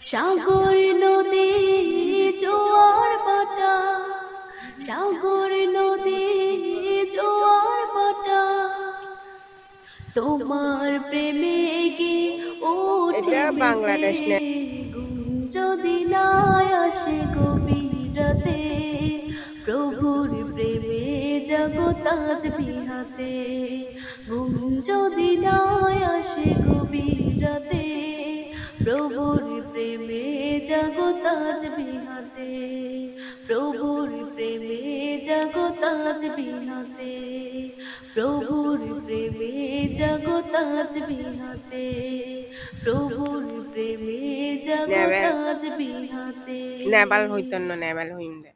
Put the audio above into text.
সাগর নদী জোয়ার ভাটা, সাগর নদী জোয়ার ভাটা, তোমার প্রেমে গে ওঠে এটা মেতে, বাংলাদেশ না। ঘুম যদি না আসে গভীর রাতে, প্রভুর প্রেমে জগৎ আজ বিহাতে, ঘুম যদি না আসে গভীর রাতে, প্রভুর প্রেমে জগৎ আজ বিহাতে, প্রভুর প্রেমে জগৎ আজ বিহাতে, প্রভুর প্রেমে জগৎ আজ বিহাতে, প্রভুর প্রেমে জগৎ নেবেল আজ বিহাতে। নেবাল হইতন্ন নেবাল হইন্দে